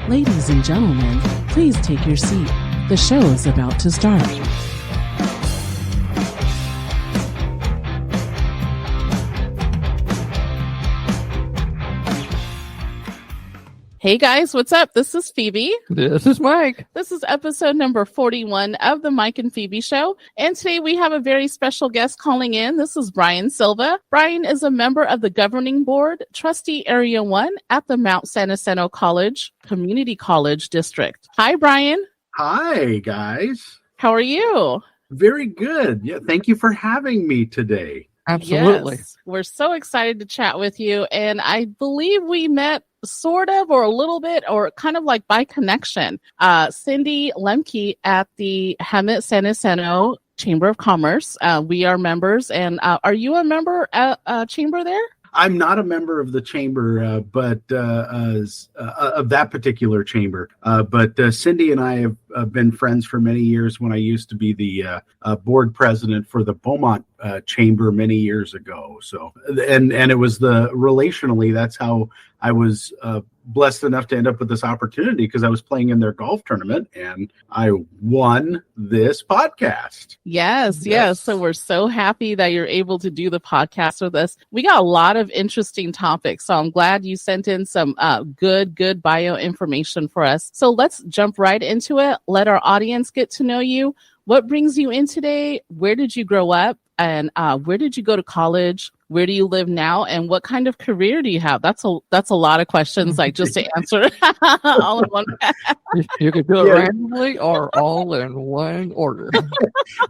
Ladies and gentlemen, please take your seat. The show is about to start. Hey guys, what's up? This is Phebe. This is Mike. This is episode number 41 of the Mike and Phebe Show. And today we have a very special guest calling in. This is Brian Sylva. Brian is a member of the governing board, Trustee Area 1 at the Mount San Jacinto College Community College District. Hi, Brian. Hi, guys. How are you? Very good. Yeah, thank you for having me today. Absolutely. Yes, we're so excited to chat with you. And I believe we met sort of, or a little bit, or kind of like by connection. Cindy Lemke at the Hemet San Jacinto Chamber of Commerce. We are members. And are you a member at Chamber there? I'm not a member of the chamber, but of that particular chamber. But Cindy and I have been friends for many years when I used to be the board president for the Beaumont chamber many years ago. So, and it was relationally, that's how I was blessed enough to end up with this opportunity, because I was playing in their golf tournament and I won this podcast. Yes. So we're so happy that you're able to do the podcast with us. We got a lot of interesting topics, so I'm glad you sent in some good bio information for us. So let's jump right into it. Let our audience get to know you. What brings you in today? Where did you grow up? And where did you go to college? Where do you live now? And what kind of career do you have? That's a lot of questions, like just to answer all in one. You could do it randomly or all in one order.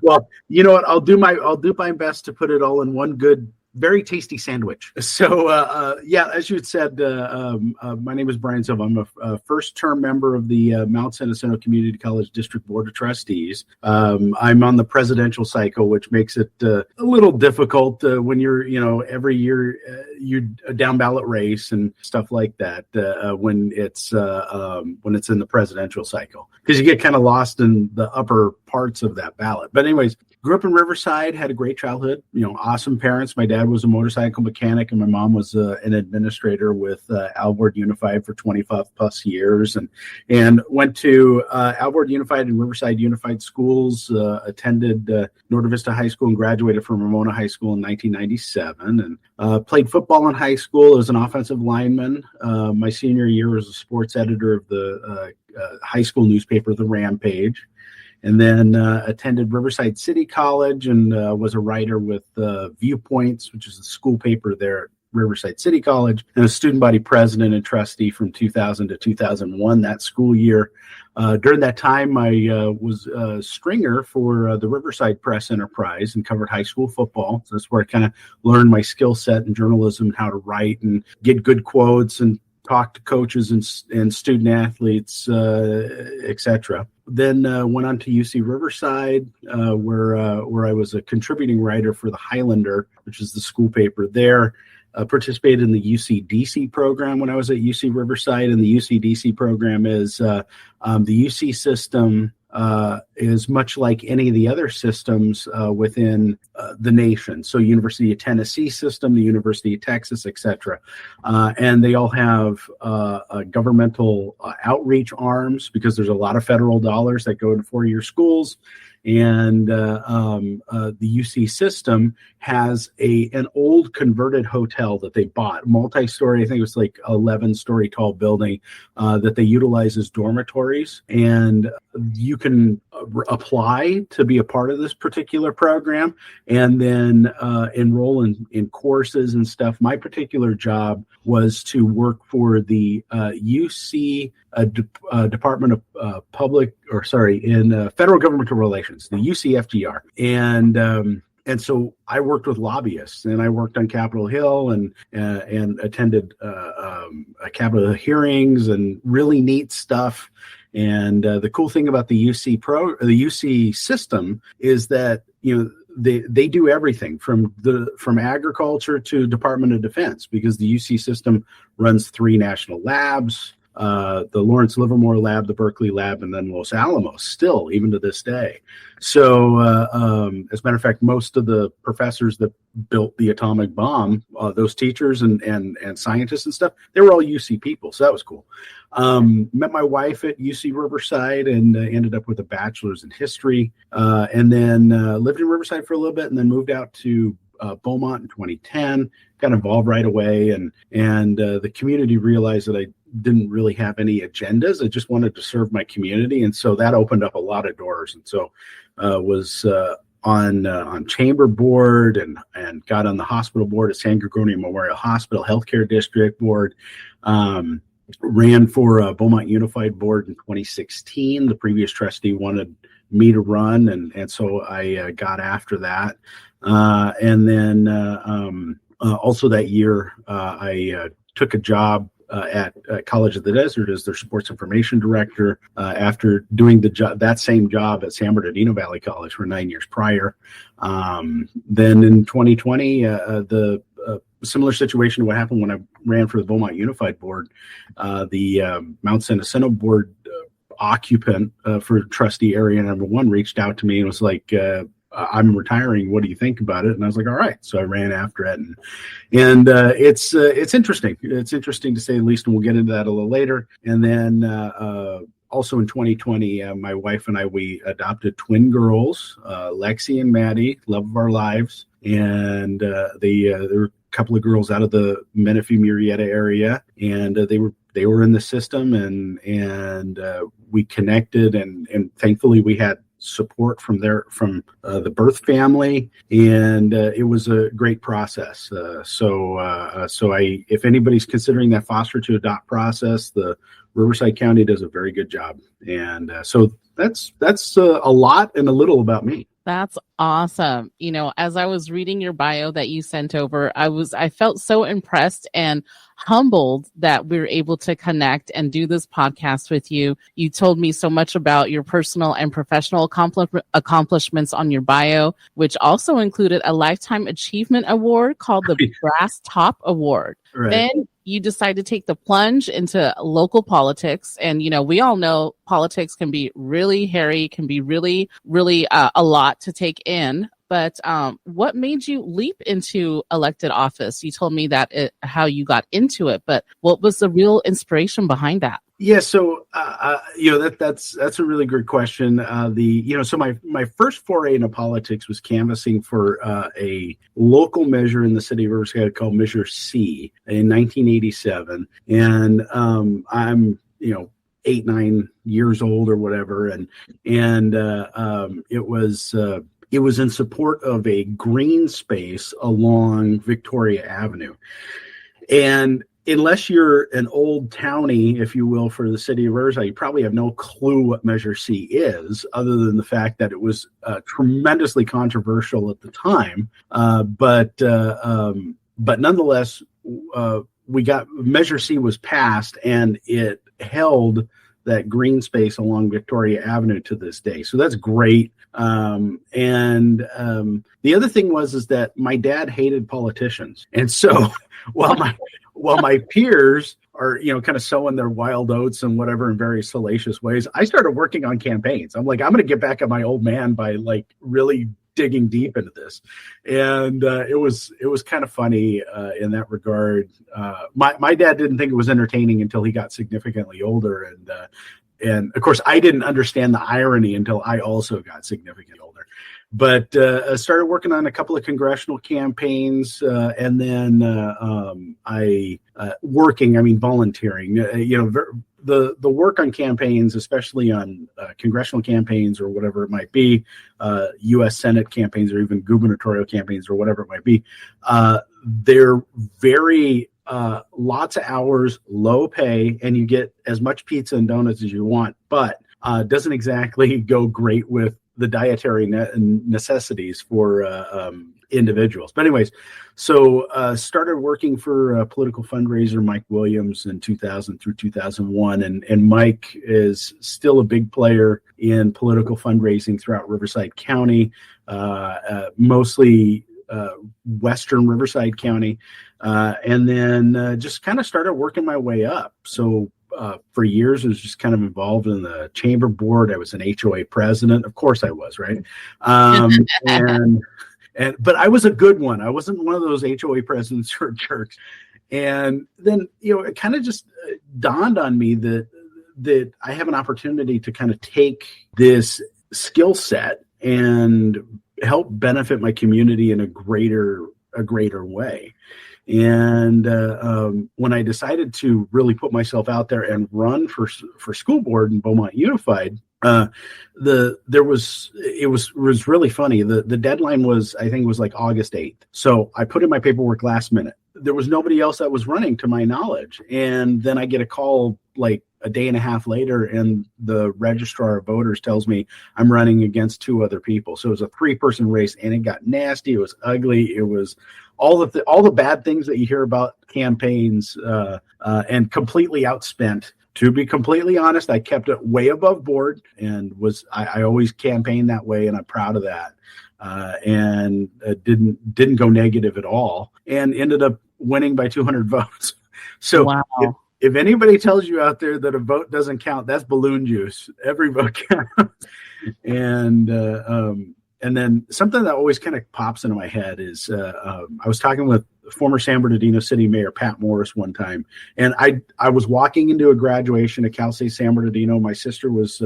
Well, you know what? I'll do my best to put it all in one good, very tasty sandwich. So, as you had said, my name is Brian Sylva. I'm a first-term member of the Mount San Jacinto Community College District Board of Trustees. I'm on the presidential cycle, which makes it a little difficult when you're, every year you're a down-ballot race and stuff like that when it's in the presidential cycle, because you get kind of lost in the upper parts of that ballot. But anyways, grew up in Riverside, had a great childhood, awesome parents. My dad was a motorcycle mechanic and my mom was an administrator with Alvord Unified for 25 plus years, and went to Alvord Unified and Riverside Unified schools, attended Norte Vista High School and graduated from Ramona High School in 1997, and played football in high school as an offensive lineman. My senior year was a sports editor of the high school newspaper, The Rampage. And then attended Riverside City College and was a writer with Viewpoints, which is the school paper there at Riverside City College, and a student body president and trustee from 2000 to 2001, that school year. During that time, I was a stringer for the Riverside Press Enterprise and covered high school football. So that's where I kind of learned my skill set in journalism and how to write and get good quotes and talk to coaches and student athletes, etc. Then went on to UC Riverside, where I was a contributing writer for the Highlander, which is the school paper there. Participated in the UC-DC program when I was at UC Riverside, and the UC-DC program is the UC system is much like any of the other systems within the nation. So University of Tennessee system, the University of Texas, etc. And they all have governmental outreach arms, because there's a lot of federal dollars that go to four-year schools. And the UC system has an old converted hotel that they bought, multi-story, I think it was like 11-story tall building that they utilize as dormitories. And you can apply to be a part of this particular program and then enroll in courses and stuff. My particular job was to work for the UC Department of Federal Governmental Relations, the UCFGR. And so I worked with lobbyists, and I worked on Capitol Hill and attended Capitol Hill hearings and really neat stuff. And the cool thing about the UC system is that they do everything from agriculture to Department of Defense, because the UC system runs 3 national labs, the Lawrence Livermore lab, the Berkeley lab, and then Los Alamos still, even to this day. So as a matter of fact, most of the professors that built the atomic bomb, those teachers and scientists and stuff, they were all UC people. So that was cool. Met my wife at UC Riverside and ended up with a bachelor's in history, and then lived in Riverside for a little bit and then moved out to Beaumont in 2010. Got involved right away, and the community realized that I didn't really have any agendas. I just wanted to serve my community, and so that opened up a lot of doors. And so was on chamber board and got on the hospital board at San Gregorio Memorial Hospital Healthcare District board. Ran for Beaumont Unified Board in 2016. The previous trustee wanted me to run, and so I got after that. And then also that year, I took a job at College of the Desert as their sports information director after doing that same job at San Bernardino Valley College for 9 years prior. Then in 2020, the similar situation to what happened when I ran for the Beaumont Unified Board, the Mount San Jacinto Board occupant for trustee area number 1 reached out to me and was like, I'm retiring. What do you think about it? And I was like, all right. So I ran after it, and it's interesting. It's interesting to say the least, and we'll get into that a little later. And then also in 2020, my wife and I, we adopted twin girls, Lexi and Maddie, love of our lives, and there were a couple of girls out of the Menifee-Murrieta area, and they were in the system, and we connected, and thankfully we had support from the birth family, and it was a great process. So if anybody's considering that foster to adopt process, the Riverside County does a very good job, and so that's a lot and a little about me. That's awesome. You know, as I was reading your bio that you sent over, I felt so impressed and humbled that we were able to connect and do this podcast with you. You told me so much about your personal and professional accomplishments on your bio, which also included a Lifetime Achievement Award called the Brass Top Award. Right. Then you decided to take the plunge into local politics. And, you know, we all know politics can be really hairy, can be really, really a lot to take in. But what made you leap into elected office? You told me that how you got into it, but what was the real inspiration behind that? Yeah, so that's a really good question. So my first foray into politics was canvassing for a local measure in the city of Riverside called Measure C in 1987, and I'm 8-9 years old or whatever, and it was in support of a green space along Victoria Avenue, and unless you're an old townie, if you will, for the city of Riverside, you probably have no clue what Measure C is, other than the fact that it was tremendously controversial at the time. But nonetheless, Measure C was passed, and it held that green space along Victoria Avenue to this day. So that's great. And the other thing is that my dad hated politicians, and so while my peers are, kind of sowing their wild oats and whatever in very salacious ways, I started working on campaigns. I'm like, I'm going to get back at my old man by really digging deep into this. And it was kind of funny in that regard. My dad didn't think it was entertaining until he got significantly older. And of course, I didn't understand the irony until I also got significantly older. But I started working on a couple of congressional campaigns, and then volunteering. The work on campaigns, especially on congressional campaigns or whatever it might be, U.S. Senate campaigns or even gubernatorial campaigns or whatever it might be, they're very lots of hours, low pay, and you get as much pizza and donuts as you want, but doesn't exactly go great with the dietary necessities for individuals. But anyways, so started working for political fundraiser Mike Williams in 2000 through 2001. And Mike is still a big player in political fundraising throughout Riverside County, mostly Western Riverside County. And then just kind of started working my way up. So for years was just kind of involved in the chamber board. I was an HOA president. Of course I was, right? But I was a good one. I wasn't one of those HOA presidents who are jerks. And then, it kind of just dawned on me that I have an opportunity to kind of take this skill set and help benefit my community in a greater way. And when I decided to really put myself out there and run for school board in Beaumont Unified, it was really funny. The deadline was, I think it was like August 8th. So I put in my paperwork last minute. There was nobody else that was running to my knowledge. And then I get a call like a day and a half later, and the registrar of voters tells me I'm running against 2 other people. So it was a 3-person race, and it got nasty. It was ugly. It was all the bad things that you hear about campaigns, and completely outspent. To be completely honest, I kept it way above board, and I always campaigned that way, and I'm proud of that. And didn't go negative at all, and ended up winning by 200 votes. So wow. If anybody tells you out there that a vote doesn't count, that's balloon juice. Every vote counts. And then something that always kind of pops into my head is I was talking with former San Bernardino City Mayor Pat Morris one time, and I was walking into a graduation at Cal State San Bernardino. My sister was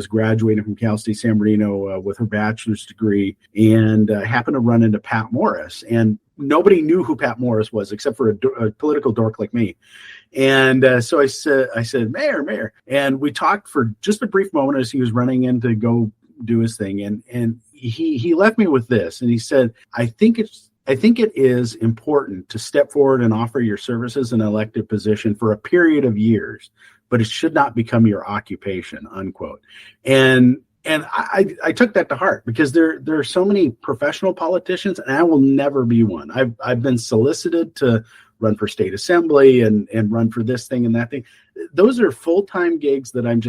graduating from Cal State San Bernardino with her bachelor's degree, and happened to run into Pat Morris. And nobody knew who Pat Morris was except for a political dork like me. And so I said, Mayor, and we talked for just a brief moment as he was running in to go do his thing. And he left me with this, and he said, I think it is important to step forward and offer your services in an elected position for a period of years, but it should not become your occupation, unquote. And I took that to heart, because there are so many professional politicians, and I will never be one. I've been solicited to run for state assembly and run for this thing and that thing. Those are full-time gigs that I'm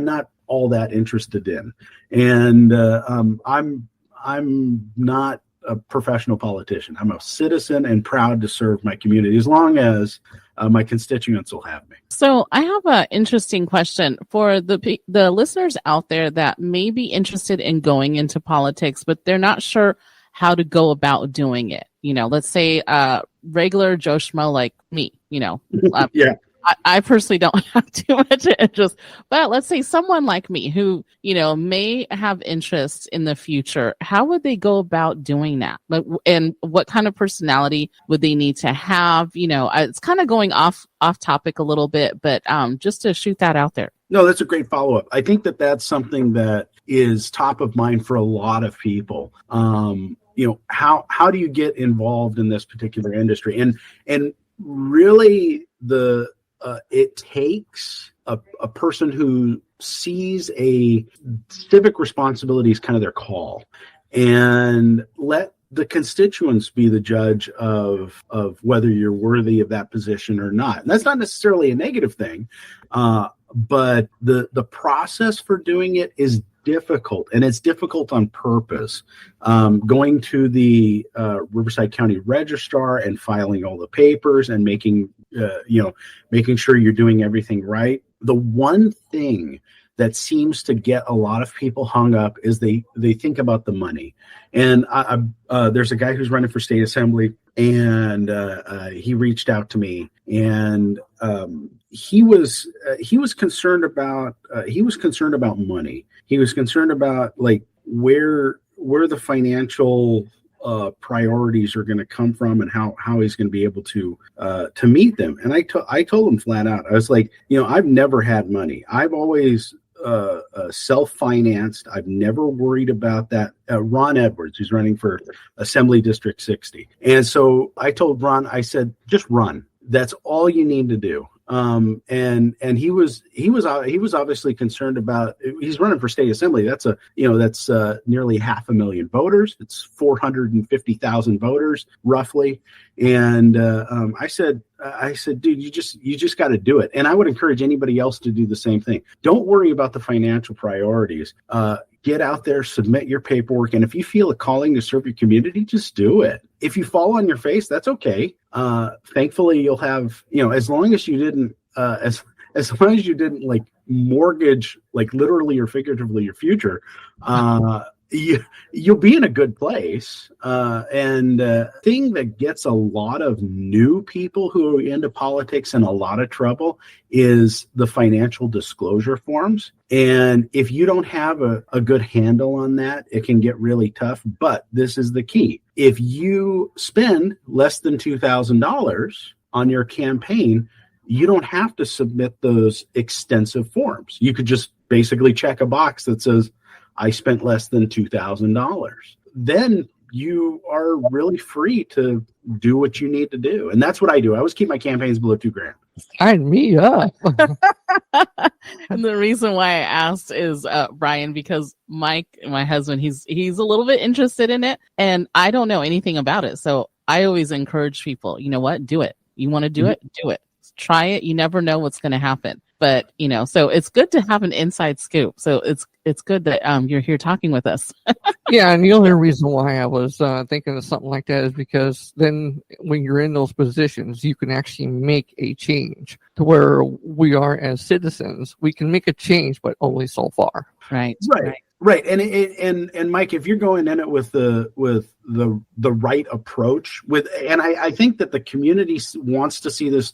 not all that interested in. And I'm not a professional politician. I'm a citizen and proud to serve my community as long as my constituents will have me. So I have an interesting question for the listeners out there that may be interested in going into politics, but they're not sure how to go about doing it. Let's say regular Joe Schmo like me, Yeah. I personally don't have too much interest, but let's say someone like me who, may have interest in the future, how would they go about doing that? And what kind of personality would they need to have? It's kind of going off topic a little bit, but just to shoot that out there. No, that's a great follow-up. I think that's something that is top of mind for a lot of people. How do you get involved in this particular industry? And really it takes a person who sees a civic responsibility as kind of their call, and let the constituents be the judge of whether you're worthy of that position or not. And that's not necessarily a negative thing, but the process for doing it is difficult, and it's difficult on purpose. Going to the Riverside County Registrar and filing all the papers and making sure you're doing everything right. The one thing that seems to get a lot of people hung up is they think about the money. And there's a guy who's running for state assembly, and he reached out to me, and he was concerned about money. He was concerned about like where the financial priorities are going to come from, and how he's going to be able to meet them. And I told him flat out, I was like, I've never had money. I've always self-financed. I've never worried about that. Ron Edwards, who's running for Assembly District 60. And so I told Ron, I said, just run. That's all you need to do. And he was obviously concerned about, he's running for state assembly. That's nearly 500,000 voters. It's 450,000 voters roughly. And, I said, dude, you just got to do it. And I would encourage anybody else to do the same thing. Don't worry about the financial priorities. Get out there, submit your paperwork. And if you feel a calling to serve your community, just do it. If you fall on your face, that's okay. Thankfully, you'll have, as long as you didn't as long as you didn't like mortgage, like literally or figuratively, your future, you'll be in a good place. And thing that gets a lot of new people who are into politics in a lot of trouble is the financial disclosure forms. And if you don't have a good handle on that, it can get really tough. But this is the key. If you spend less than $2,000 on your campaign, you don't have to submit those extensive forms. You could just basically check a box that says, I spent less than $2,000. Then you are really free to do what you need to do. And that's what I do. I always keep my campaigns below $2,000. Sign me up. And the reason why I asked is, Brian, because Mike, my husband, he's a little bit interested in it, and I don't know anything about it. So I always encourage people, you know what, do it. You want to do it? Do it. Try it. You never know what's going to happen. But, so it's good to have an inside scoop. So it's good that you're here talking with us. Yeah, and the only reason why I was thinking of something like that is because then when you're in those positions, you can actually make a change to where we are as citizens. We can make a change, but only so far. Right. And Mike, if you're going in it with the right approach, and I think that the community wants to see this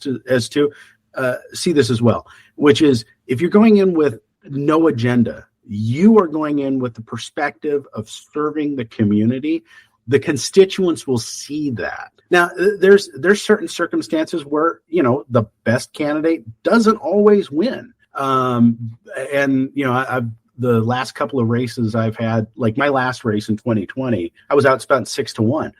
see this as well, which is if you're going in with no agenda, you are going in with the perspective of serving the community. The constituents will see that. Now, there's certain circumstances where, the best candidate doesn't always win. The last couple of races I've had, like my last race in 2020, I was outspent 6-1.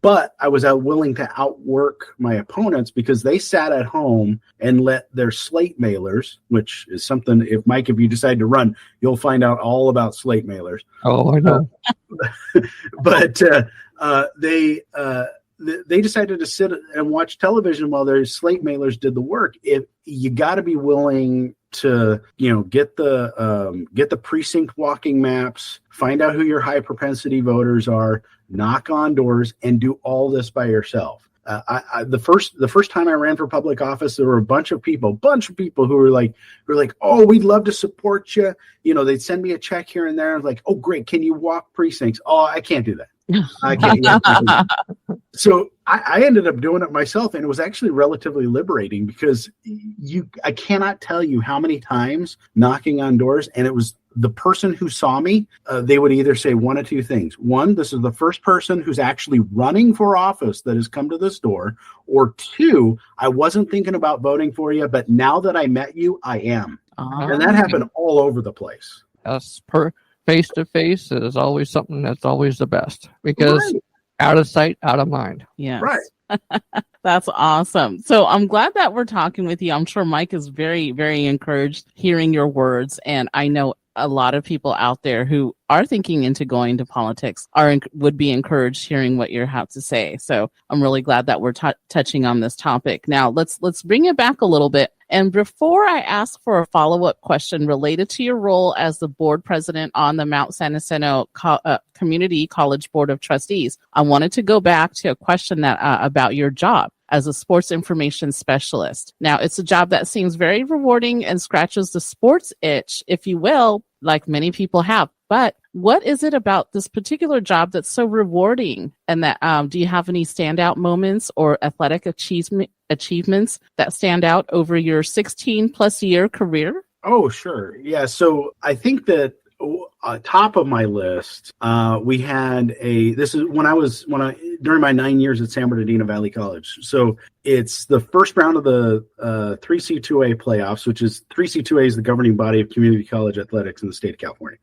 But I was willing to outwork my opponents because they sat at home and let their slate mailers, which is something, if you decide to run, you'll find out all about slate mailers. Oh, I know. But they decided to sit and watch television while their slate mailers did the work. You got to be willing to, get the precinct walking maps, find out who your high propensity voters are, knock on doors, and do all this by yourself. The first time I ran for public office, there were a bunch of people who were like, oh, we'd love to support you. They'd send me a check here and there. I was like, oh, great. Can you walk precincts? Oh, I can't do that. I can't. So I ended up doing it myself, and it was actually relatively liberating because I cannot tell you how many times knocking on doors, and it was the person who saw me, they would either say one of two things. One, this is the first person who's actually running for office that has come to this door. Or two, I wasn't thinking about voting for you, but now that I met you, I am. And that happened all over the place. Yes, face-to-face is always something that's always the best because out of sight, out of mind. Yeah. Right. That's awesome. So I'm glad that we're talking with you. I'm sure Mike is very, very encouraged hearing your words. And I know a lot of people out there who are thinking into going to politics would be encouraged hearing what you have to say. So I'm really glad that we're touching on this topic. Now let's bring it back a little bit. And before I ask for a follow-up question related to your role as the board president on the Mount San Jacinto Community College Board of Trustees, I wanted to go back to a question that about your job as a sports information specialist. Now, it's a job that seems very rewarding and scratches the sports itch, if you will, like many people have. But what is it about this particular job that's so rewarding? And that do you have any standout moments or athletic achievements that stand out over your 16-plus year career? Oh, sure. Yeah. So I think that top of my list, we had this is during my 9 years at San Bernardino Valley College. So it's the first round of the 3C2A playoffs, which is 3C2A is the governing body of community college athletics in the state of California.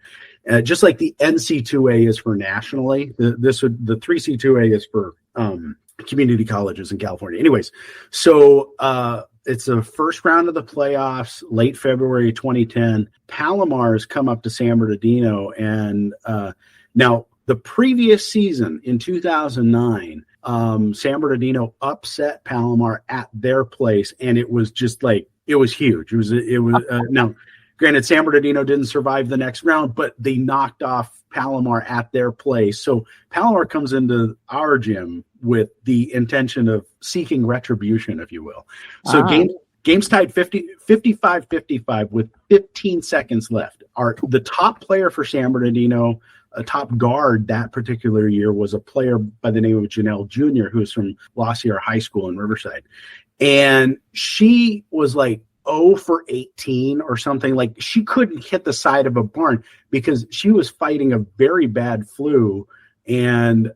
Just like the NC2A is for nationally, the 3C2A is for community colleges in California. Anyways, so it's the first round of the playoffs, late February 2010. Palomar's come up to San Bernardino, and now the previous season in 2009, San Bernardino upset Palomar at their place, and it was just like it was huge. It was now. Granted, San Bernardino didn't survive the next round, but they knocked off Palomar at their place. So Palomar comes into our gym with the intention of seeking retribution, if you will. So Game's tied 55-55 with 15 seconds left. The top player for San Bernardino, a top guard that particular year, was a player by the name of Janelle Jr., who is from La Sierra High School in Riverside. And she was like 0 for 18 or something. Like, she couldn't hit the side of a barn because she was fighting a very bad flu and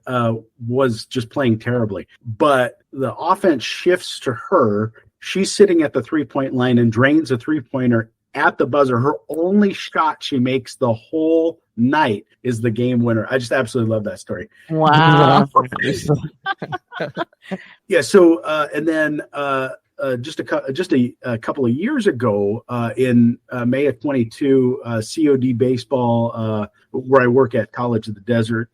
was just playing terribly. But the offense shifts to her. She's sitting at the three-point line and drains a three-pointer at the buzzer. Her only shot she makes the whole night is the game winner. I just absolutely love that story. Wow. Yeah. So, and then just a couple of years ago, in May of 22, COD baseball, where I work at College of the Desert,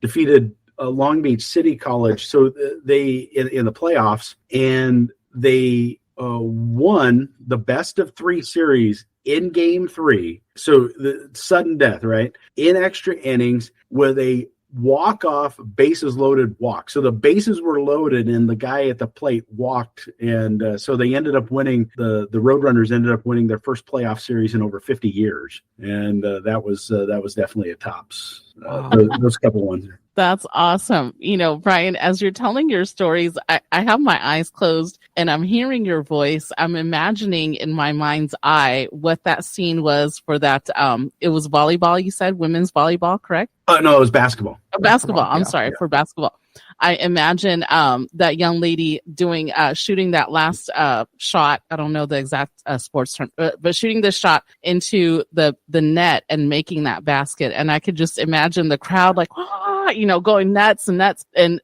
defeated Long Beach City College. So they in the playoffs, and they won the best of 3 series in game 3. So the sudden death, right? In extra innings with a walk-off bases loaded walk. So the bases were loaded and the guy at the plate walked. And so they ended up winning, the Roadrunners ended up winning their first playoff series in over 50 years. And that was definitely a tops, those couple ones. That's awesome. You know, Brian, as you're telling your stories, I have my eyes closed and I'm hearing your voice. I'm imagining in my mind's eye what that scene was for that. It was volleyball, you said, women's volleyball, correct? No, it was basketball. Basketball. I'm sorry, for basketball. I imagine that young lady doing shooting that last shot. I don't know the exact sports term, but shooting this shot into the net and making that basket. And I could just imagine the crowd like, going nuts and nuts. And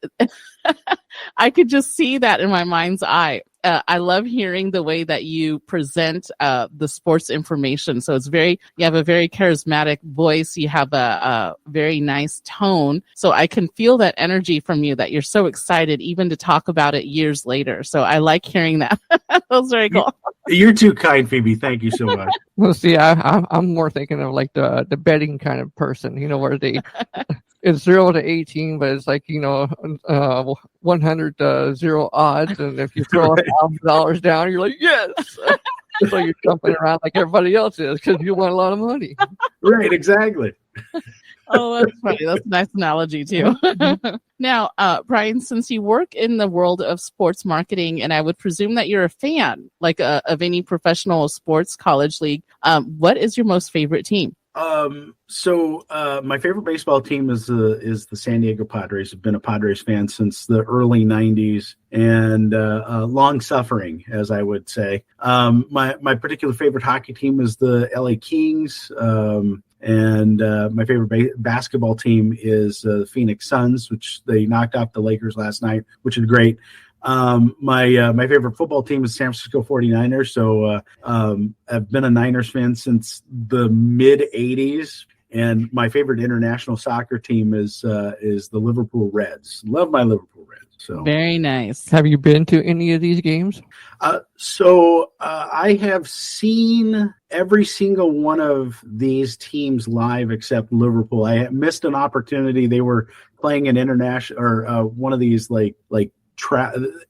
I could just see that in my mind's eye. I love hearing the way that you present the sports information. So you have a very charismatic voice. You have a very nice tone. So I can feel that energy from you, that you're so excited even to talk about it years later. So I like hearing that. That was very cool. You're too kind, Phoebe. Thank you so much. Well, see, I'm more thinking of like the betting kind of person, where it's 0 to 18, but it's like, 100 to 0 odds. And if you throw $1,000 down, you're like, yes. So you're jumping around like everybody else is because you want a lot of money. Right, exactly. Oh, that's funny. That's a nice analogy too. Now, Brian, since you work in the world of sports marketing, and I would presume that you're a fan, like of any professional sports college league, what is your most favorite team? So my favorite baseball team is the San Diego Padres. I've been a Padres fan since the early 90s and long suffering, as I would say. My particular favorite hockey team is the LA Kings. And my favorite basketball team is the Phoenix Suns, which they knocked off the Lakers last night, which is great. My favorite football team is San Francisco 49ers. So I've been a Niners fan since the mid 80s. And my favorite international soccer team is the Liverpool Reds. Love my Liverpool Reds. So very nice. Have you been to any of these games? So I have seen every single one of these teams live except Liverpool. I missed an opportunity. They were playing an international or one of these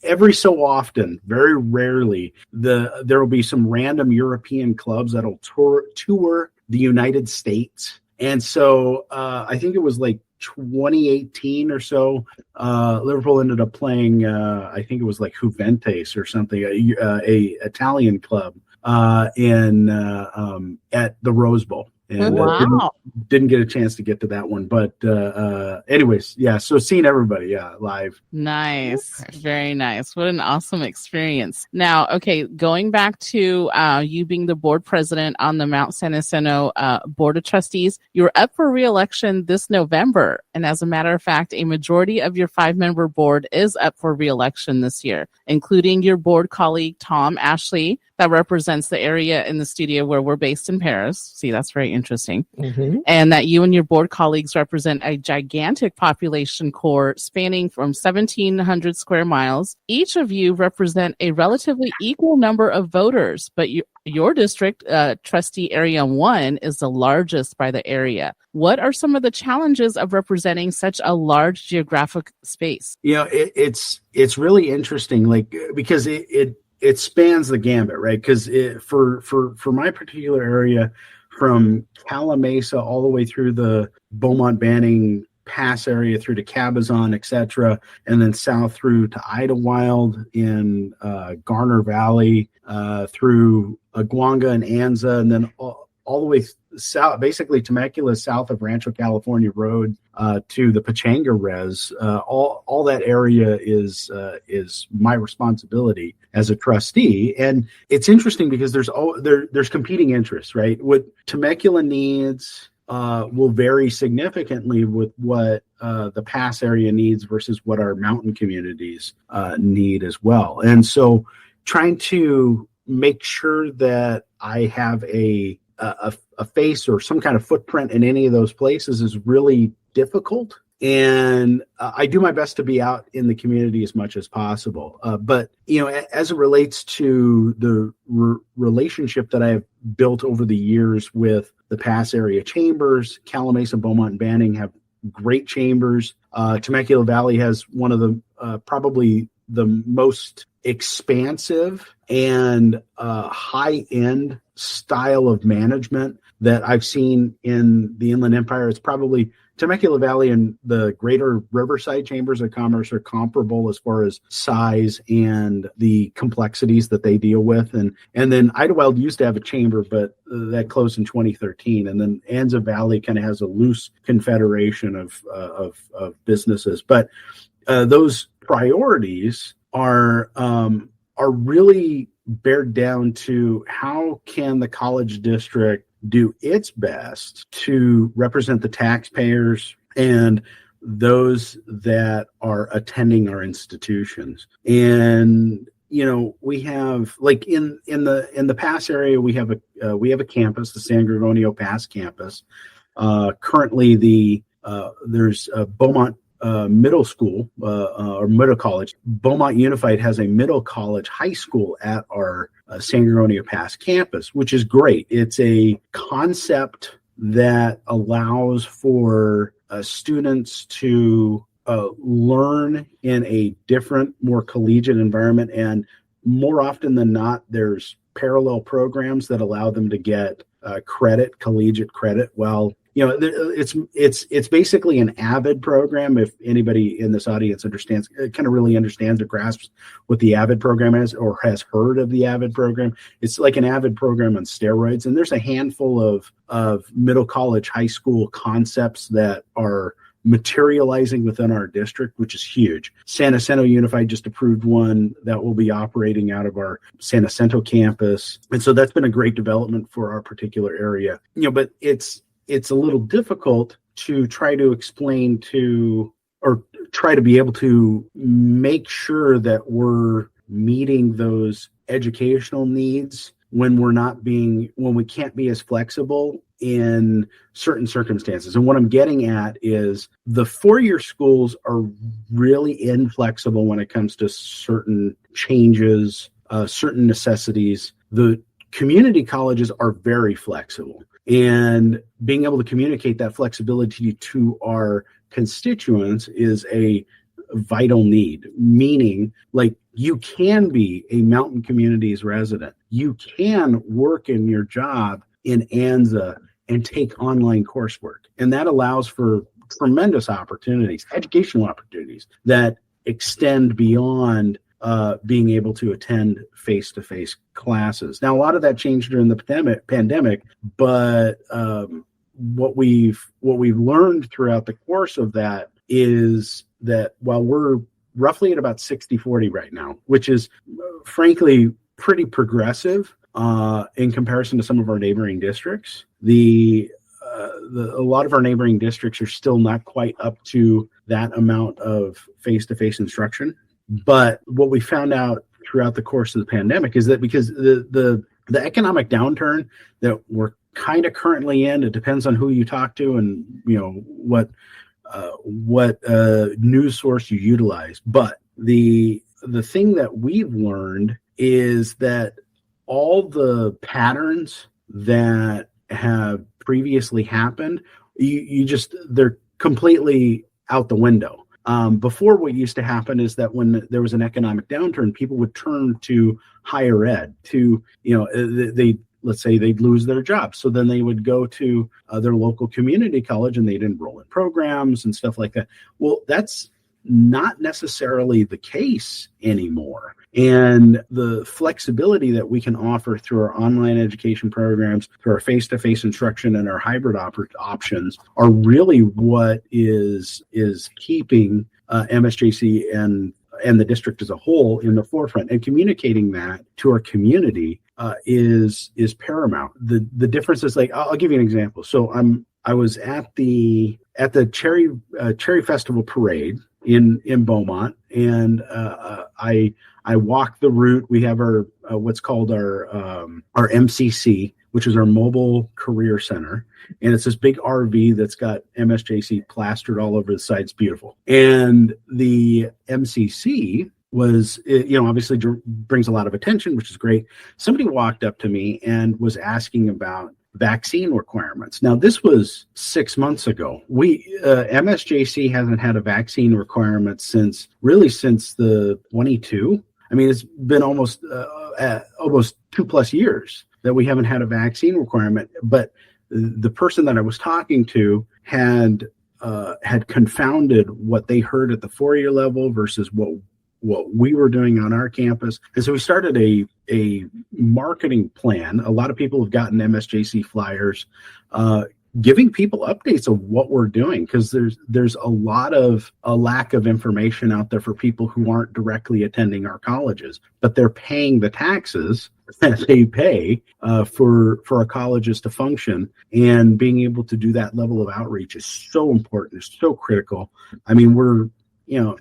every so often, very rarely, there will be some random European clubs that'll tour the United States. And so I think it was like 2018 or so, Liverpool ended up playing, I think it was like Juventus or something, a Italian club in at the Rose Bowl. And wow. Didn't get a chance to get to that one. But anyways, yeah, so seeing everybody live. Nice. Very nice. What an awesome experience. Now, okay, going back to you being the board president on the Mount San Jacinto Board of Trustees, you're up for re-election this November. And as a matter of fact, a majority of your 5-member board is up for re-election this year, including your board colleague, Tom Ashley, that represents the area in the studio where we're based in Paris. See, that's very interesting. Mm-hmm. And that you and your board colleagues represent a gigantic population core spanning from 1,700 square miles. Each of you represent a relatively equal number of voters, but your district, Trustee Area 1, is the largest by the area. What are some of the challenges of representing such a large geographic space? It's really interesting, because it spans the gambit, right? Because for my particular area, from Calamasa all the way through the Beaumont Banning Pass area through to Cabazon, etc., and then south through to Idlewild in Garner Valley, through Aguanga and Anza, and then all the way south, basically Temecula, south of Rancho California Road, to the Pachanga Res. All that area is my responsibility as a trustee, and it's interesting because there's competing interests, right? What Temecula needs will vary significantly with what the pass area needs versus what our mountain communities need as well. And so trying to make sure that I have a face or some kind of footprint in any of those places is really difficult. And I do my best to be out in the community as much as possible. But, as it relates to the relationship that I have built over the years with the pass area chambers, Calamasa, Beaumont, and Banning have great chambers. Temecula Valley has one of the probably the most expansive and high-end style of management that I've seen in the Inland Empire. It's probably Temecula Valley and the greater Riverside Chambers of Commerce are comparable as far as size and the complexities that they deal with. And then Idlewild used to have a chamber, but that closed in 2013. And then Anza Valley kind of has a loose confederation of businesses. But those priorities are really bared down to how can the college district do its best to represent the taxpayers and those that are attending our institutions. And we have, like, in the Pass area, we have a campus, the San Gregonio Pass campus. Currently, there's a Beaumont middle school or middle college. Beaumont Unified has a middle college high school at our San Gregonio Pass campus, which is great. It's a concept that allows for students to learn in a different, more collegiate environment. And more often than not, there's parallel programs that allow them to get collegiate credit. Well, it's basically an AVID program. If anybody in this audience really understands or grasps what the AVID program is or has heard of the AVID program, it's like an AVID program on steroids. And there's a handful of middle college, high school concepts that are materializing within our district, which is huge. San Jacinto Unified just approved one that will be operating out of our San Jacinto campus. And so that's been a great development for our particular area. But it's a little difficult to try to explain or try to be able to make sure that we're meeting those educational needs when we can't be as flexible in certain circumstances. And what I'm getting at is the four-year schools are really inflexible when it comes to certain changes, certain necessities. The community colleges are very flexible. And being able to communicate that flexibility to our constituents is a vital need, meaning, like, you can be a mountain communities resident. You can work in your job in Anza and take online coursework. And that allows for tremendous opportunities, educational opportunities that extend beyond being able to attend face-to-face classes. Now, a lot of that changed during the pandemic, but what we've learned throughout the course of that is that while we're roughly at about 60-40 right now, which is frankly pretty progressive in comparison to some of our neighboring districts, a lot of our neighboring districts are still not quite up to that amount of face-to-face instruction. But what we found out throughout the course of the pandemic is that because the economic downturn that we're kind of currently in, it depends on who you talk to and what news source you utilize. But the thing that we've learned is that all the patterns that have previously happened, they're completely out the window. Before, what used to happen is that when there was an economic downturn, people would turn to higher ed to, they let's say they'd lose their job. So then they would go to their local community college and they'd enroll in programs and stuff like that. Well, that's not necessarily the case anymore. And the flexibility that we can offer through our online education programs, through our face-to-face instruction and our hybrid options are really what is keeping MSJC and the district as a whole in the forefront, and communicating that to our community is paramount. The difference is, like, I'll give you an example. So I was at the Cherry Festival parade in Beaumont, and I walked the route. We have our what's called our MCC, which is our Mobile Career Center. And it's this big RV that's got MSJC plastered all over the side. It's beautiful. And the MCC was, obviously brings a lot of attention, which is great. Somebody walked up to me and was asking about vaccine requirements. Now, this was 6 months ago. MSJC hasn't had a vaccine requirement since the 22. I mean, it's been almost 2+ years that we haven't had a vaccine requirement. But the person that I was talking to had confounded what they heard at the 4-year level versus what we were doing on our campus. And so we started a marketing plan. A lot of people have gotten MSJC flyers, giving people updates of what we're doing, because there's a lack of information out there for people who aren't directly attending our colleges, but they're paying the taxes that they pay for our colleges to function. And being able to do that level of outreach is so important. It's so critical. I mean,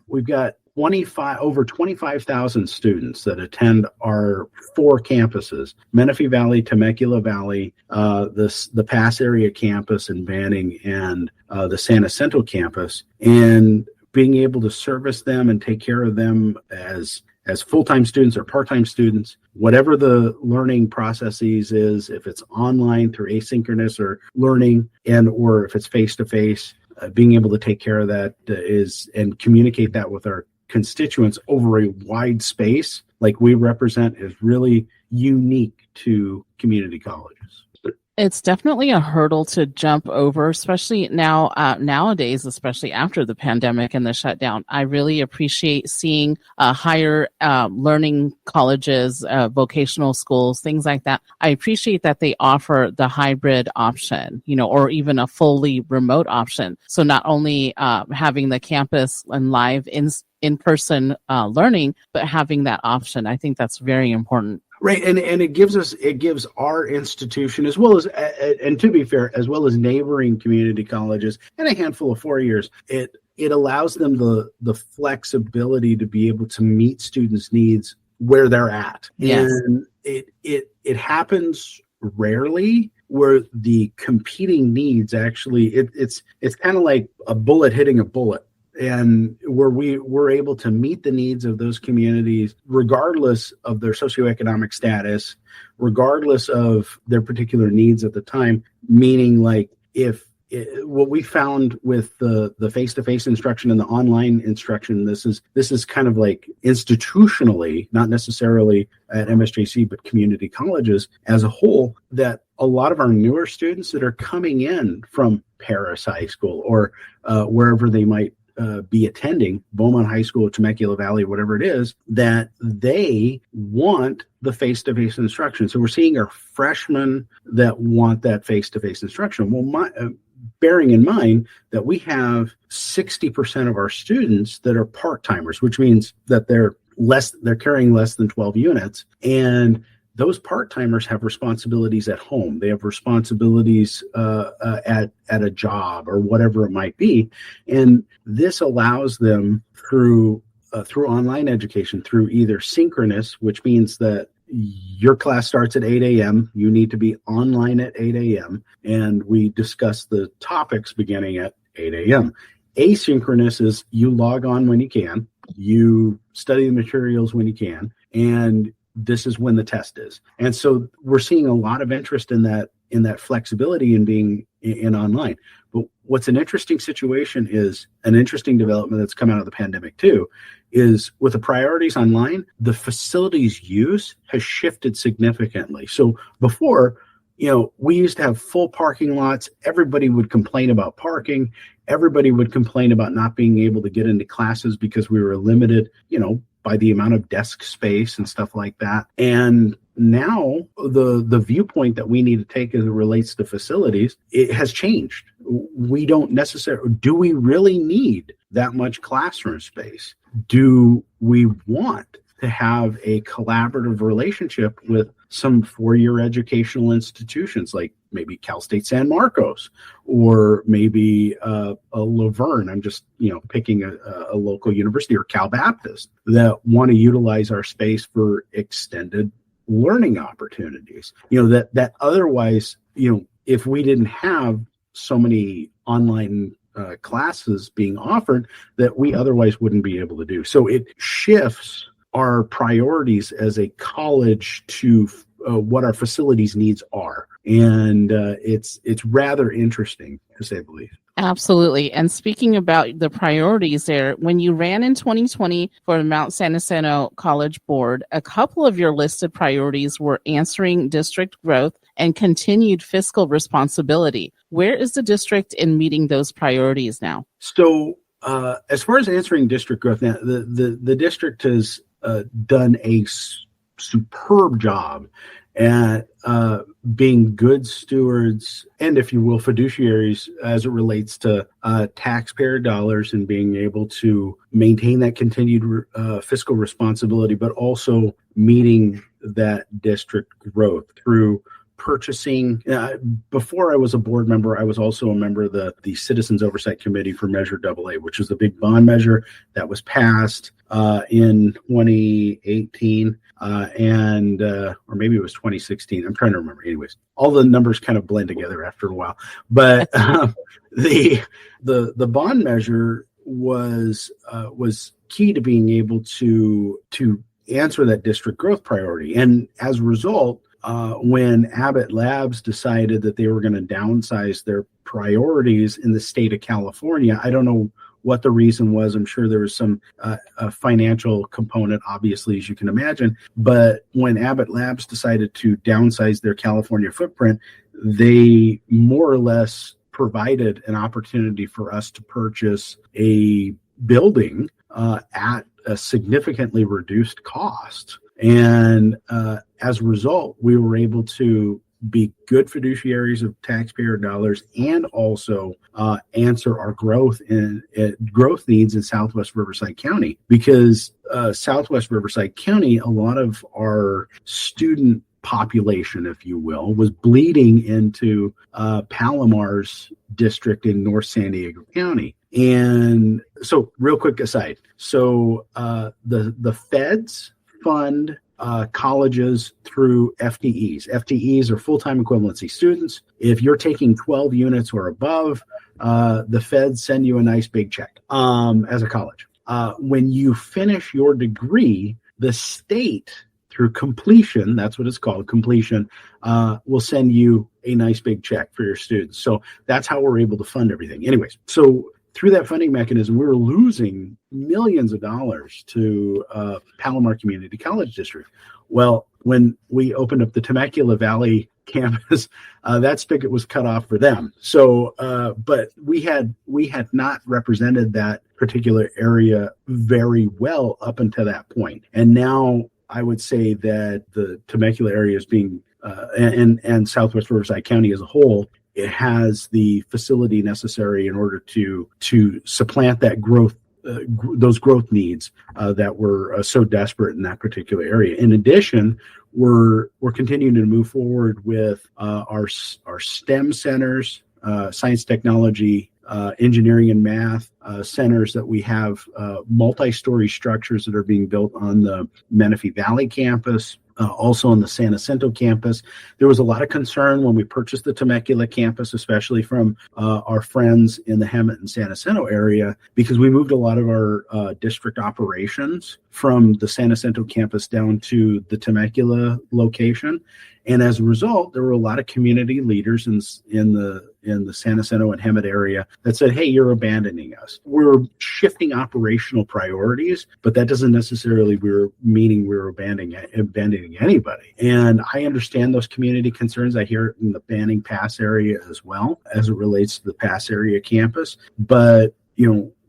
we've got over 25,000 students that attend our 4 campuses: Menifee Valley, Temecula Valley, the Pass area campus in Banning, and the San Jacinto campus. And being able to service them and take care of them as full-time students or part-time students, whatever the learning processes is, if it's online through asynchronous or learning, or if it's face-to-face, being able to take care of that and communicate that with our constituents over a wide space like we represent is really unique to community colleges. It's definitely a hurdle to jump over, especially nowadays, especially after the pandemic and the shutdown. I really appreciate seeing higher learning colleges, vocational schools, things like that. I appreciate that they offer the hybrid option, or even a fully remote option. So not only having the campus and live in-person learning, but having that option. I think that's very important. Right, and it gives our institution, as well as, and to be fair, as well as neighboring community colleges and a handful of 4 years, it allows them the flexibility to be able to meet students' needs where they're at. Yes. And it happens rarely where the competing needs actually, it's kind of like a bullet hitting a bullet. And where we're able to meet the needs of those communities, regardless of their socioeconomic status, regardless of their particular needs at the time. Meaning, like, what we found with the face-to-face instruction and the online instruction, this is kind of like institutionally, not necessarily at MSJC, but community colleges as a whole, that a lot of our newer students that are coming in from Paris High School or wherever they might be attending, Beaumont High School, Temecula Valley, whatever it is, that they want the face-to-face instruction. So we're seeing our freshmen that want that face-to-face instruction. Well, bearing in mind that we have 60% of our students that are part-timers, which means that they're carrying less than 12 units. And those part-timers have responsibilities at home. They have responsibilities at a job or whatever it might be. And this allows them through online education, through either synchronous, which means that your class starts at 8 a.m., you need to be online at 8 a.m., and we discuss the topics beginning at 8 a.m. Asynchronous is you log on when you can, you study the materials when you can, and this is when the test is. And so we're seeing a lot of interest in that in that flexibility in being in online. But what's an interesting situation is an interesting development that's come out of the pandemic too, is with the priorities online, the facilities use has shifted significantly. So before, we used to have full parking lots. Everybody would complain about parking. Everybody would complain about not being able to get into classes because we were limited, by the amount of desk space and stuff like that. And now the viewpoint that we need to take as it relates to facilities, it has changed. We don't necessarily, do we really need that much classroom space? Do we want to have a collaborative relationship with some four-year educational institutions like maybe Cal State San Marcos or maybe Laverne? I'm just picking a local university, or Cal Baptist, that want to utilize our space for extended learning opportunities. That otherwise, if we didn't have so many online classes being offered, that we otherwise wouldn't be able to do. So it shifts our priorities as a college to what our facilities needs are. And it's rather interesting, to say the least. Absolutely. And speaking about the priorities there, when you ran in 2020 for the Mount San Jacinto College Board, a couple of your listed priorities were answering district growth and continued fiscal responsibility. Where is the district in meeting those priorities now? So as far as answering district growth, now, the district has done a superb job at being good stewards and, if you will, fiduciaries as it relates to taxpayer dollars and being able to maintain that continued fiscal responsibility, but also meeting that district growth through purchasing. Before I was a board member, I was also a member of the Citizens Oversight Committee for Measure AA, which is the big bond measure that was passed in 2018, or maybe it was 2016. I'm trying to remember. Anyways, all the numbers kind of blend together after a while. But the bond measure was key to being able to answer that district growth priority, and as a result, when Abbott Labs decided that they were going to downsize their priorities in the state of California, I don't know what the reason was. I'm sure there was some financial component, obviously, as you can imagine. But when Abbott Labs decided to downsize their California footprint, they more or less provided an opportunity for us to purchase a building at a significantly reduced cost. And as a result, we were able to be good fiduciaries of taxpayer dollars and also answer our growth needs in Southwest Riverside County, because Southwest Riverside County, a lot of our student population, if you will, was bleeding into Palomar's district in North San Diego County. And so, real quick aside, so the feds fund colleges through FTEs. FTEs are full-time equivalency students. If you're taking 12 units or above, the feds send you a nice big check as a college. When you finish your degree, the state, through completion, that's what it's called, completion, will send you a nice big check for your students. So that's how we're able to fund everything. Anyways, so through that funding mechanism, we were losing millions of dollars to Palomar Community College District. Well, when we opened up the Temecula Valley campus, that spigot was cut off for them. So, but we had not represented that particular area very well up until that point. And now I would say that the Temecula area is being, and Southwest Riverside County as a whole, it has the facility necessary in order to supplant that growth, those growth needs that were so desperate in that particular area. In addition, we're continuing to move forward with our STEM centers, science, technology, engineering, and math centers that we have, multi-story structures that are being built on the Menifee Valley campus. also on the San Jacinto campus. There was a lot of concern when we purchased the Temecula campus, especially from our friends in the Hemet and San Jacinto area, because we moved a lot of our district operations from the San Jacinto campus down to the Temecula location. And as a result, there were a lot of community leaders in the San Jacinto and Hemet area that said, hey, you're abandoning us. We're shifting operational priorities, but that doesn't necessarily mean we're abandoning anybody. And I understand those community concerns. I hear it in the Banning Pass area as well, as it relates to the Pass area campus. But,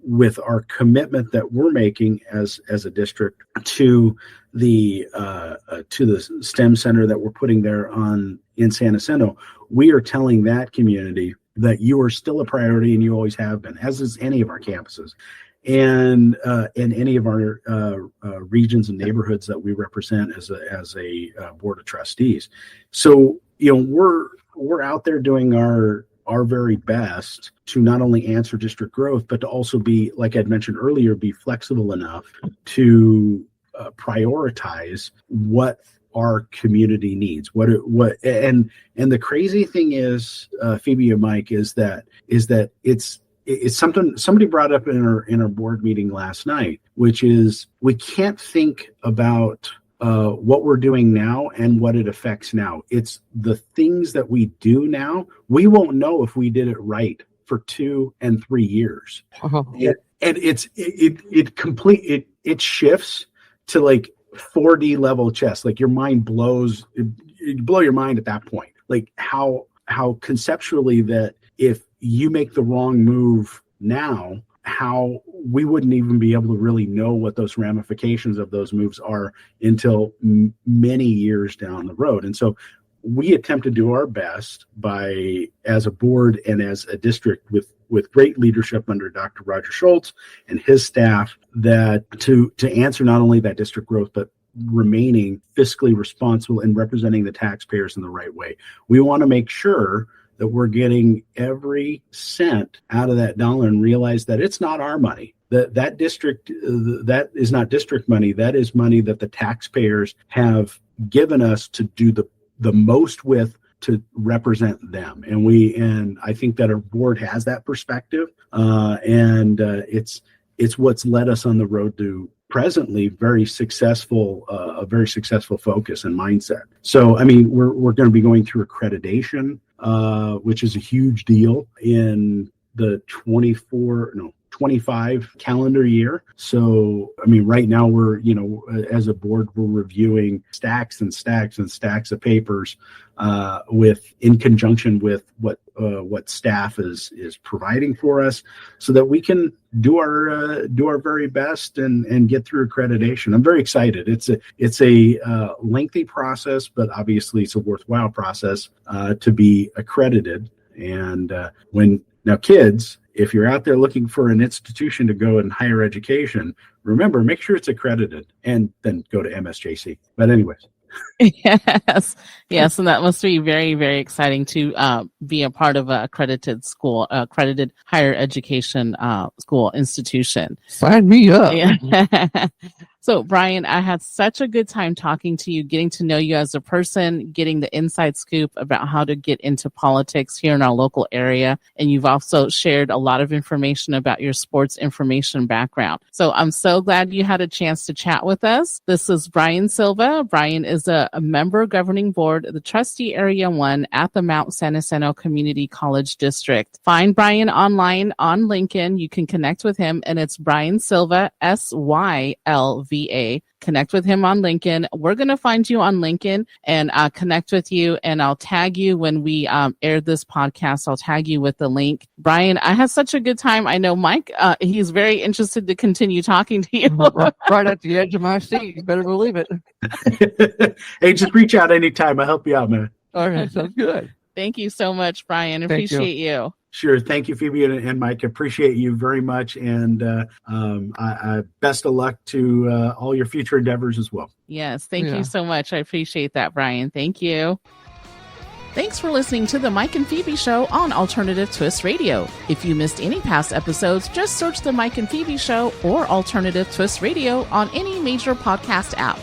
with our commitment that we're making as a district to the STEM center that we're putting there in San Jacinto, we are telling that community that you are still a priority and you always have been, as is any of our campuses and in any of our regions and neighborhoods that we represent as a board of trustees. So we're out there doing our very best to not only answer district growth, but to also be, like I'd mentioned earlier, be flexible enough to prioritize what our community needs. And the crazy thing is, Phebe and Mike, is that it's something somebody brought up in our board meeting last night, which is we can't think about what we're doing now and what it affects now. It's the things that we do now. We won't know if we did it right for 2 and 3 years. And it shifts to like 4D level chess. Like your mind blows, you blow your mind at that point. Like how conceptually that if you make the wrong move now, how we wouldn't even be able to really know what those ramifications of those moves are until many years down the road. And so we attempt to do our best as a board and as a district with great leadership under Dr. Roger Schultz and his staff, that to answer not only that district growth, but remaining fiscally responsible and representing the taxpayers in the right way. We want to make sure that we're getting every cent out of that dollar and realize that it's not our money. That district, that is not district money. That is money that the taxpayers have given us to do the most with, to represent them. And I think that our board has that perspective. It's what's led us on the road to presently a very successful focus and mindset. So, I mean, we're going to be going through accreditation, which is a huge deal in the 25 calendar year. So, I mean, right now we're, as a board, we're reviewing stacks and stacks and stacks of papers in conjunction with what staff is providing for us, so that we can do our very best and get through accreditation. I'm very excited. It's a lengthy process, but obviously it's a worthwhile process to be accredited. And now kids, if you're out there looking for an institution to go in higher education, remember, make sure it's accredited and then go to M-S-J-C. But anyways. Yes. And that must be very, very exciting to be a part of an accredited school, accredited higher education school institution. Sign me up. Yeah. So, Brian, I had such a good time talking to you, getting to know you as a person, getting the inside scoop about how to get into politics here in our local area. And you've also shared a lot of information about your sports information background. So I'm so glad you had a chance to chat with us. This is Brian Sylva. Brian is a member governing board of the Trustee Area 1 at the Mount San Jacinto Community College District. Find Brian online on LinkedIn. You can connect with him, and it's Brian Sylva, Sylva. Connect with him on LinkedIn. We're going to find you on LinkedIn and connect with you, and I'll tag you when we air this podcast. I'll tag you with the link. Brian, I had such a good time. I know Mike, he's very interested to continue talking to you. Right at the edge of my seat. You better believe it. Hey, just reach out anytime. I'll help you out, man. All right, sounds good. Thank you so much, Brian. Appreciate you. Sure. Thank you, Phoebe and Mike. Appreciate you very much. And I best of luck to all your future endeavors as well. Yes. Thank you so much. I appreciate that, Brian. Thank you. Thanks for listening to the Mike and Phoebe Show on Alternative Twist Radio. If you missed any past episodes, just search the Mike and Phoebe Show or Alternative Twist Radio on any major podcast app.